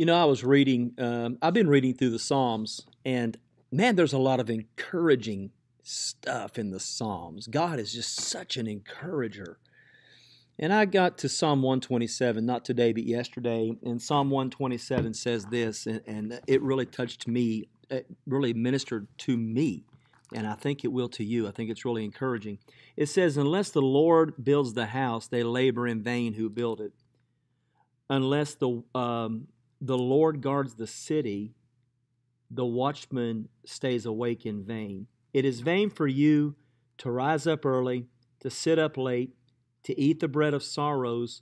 I was reading, I've been reading through the Psalms, and man, there's a lot of encouraging stuff in the Psalms. God is just such an encourager. And I got to Psalm 127, not today, but yesterday, and Psalm 127 says this, and it really touched me, it really ministered to me, and I think it will to you. I think it's really encouraging. It says, unless the Lord builds the house, they labor in vain who build it. Unless the Lord guards the city, the watchman stays awake in vain. It is vain for you to rise up early, to sit up late, to eat the bread of sorrows,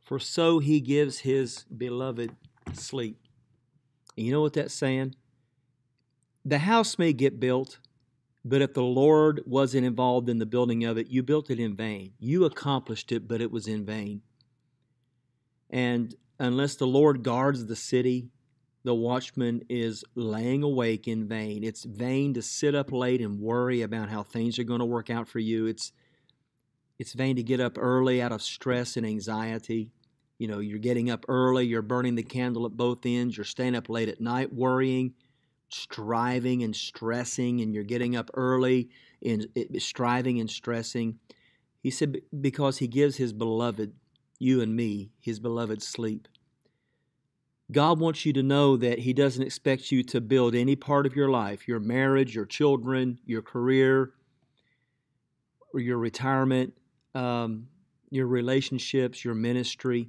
for so he gives his beloved sleep. And you know what that's saying? The house may get built, but if the Lord wasn't involved in the building of it, you built it in vain. You accomplished it, but it was in vain. And unless the Lord guards the city, the watchman is laying awake in vain. It's vain to sit up late and worry about how things are going to work out for you. It's vain to get up early out of stress and anxiety. You're getting up early, you're burning the candle at both ends, you're staying up late at night worrying, striving and stressing, and you're getting up early and striving and stressing. He said, because he gives his beloved, you and me, his beloved sleep. God wants you to know that he doesn't expect you to build any part of your life, your marriage, your children, your career, or your retirement, your relationships, your ministry.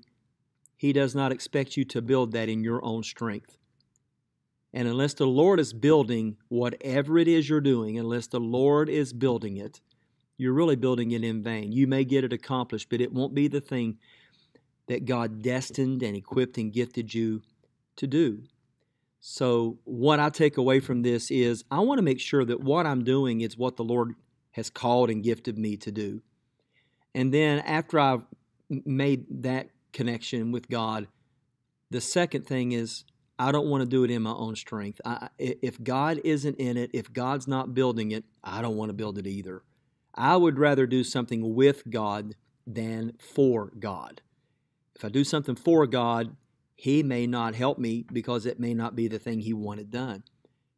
He does not expect you to build that in your own strength. And unless the Lord is building whatever it is you're doing, unless the Lord is building it, you're really building it in vain. You may get it accomplished, but it won't be the thing that God destined and equipped and gifted you to do. So what I take away from this is I want to make sure that what I'm doing is what the Lord has called and gifted me to do. And then after I've made that connection with God, the second thing is I don't want to do it in my own strength. If God isn't in it, if God's not building it, I don't want to build it either. I would rather do something with God than for God. If I do something for God, he may not help me because it may not be the thing he wanted done.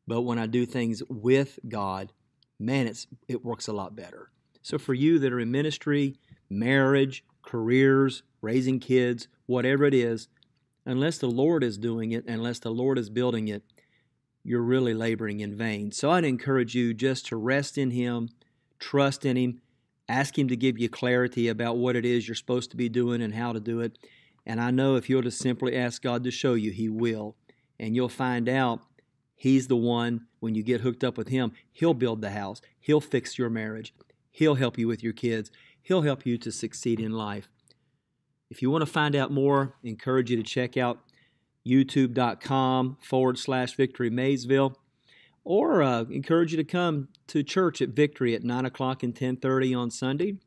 But when I do things with God, man, it works a lot better. So for you that are in ministry, marriage, careers, raising kids, whatever it is, unless the Lord is doing it, unless the Lord is building it, you're really laboring in vain. So I'd encourage you just to rest in him, trust in him, ask him to give you clarity about what it is you're supposed to be doing and how to do it. And I know if you'll just simply ask God to show you, he will. And you'll find out he's the one, when you get hooked up with him, he'll build the house. He'll fix your marriage. He'll help you with your kids. He'll help you to succeed in life. If you want to find out more, I encourage you to check out youtube.com/Victory Maysville, or encourage you to come to church at Victory at 9 o'clock and 10:30 on Sunday,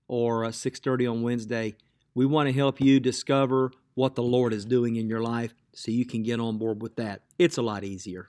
or 6:30 on Wednesday. We want to help you discover what the Lord is doing in your life so you can get on board with that. It's a lot easier.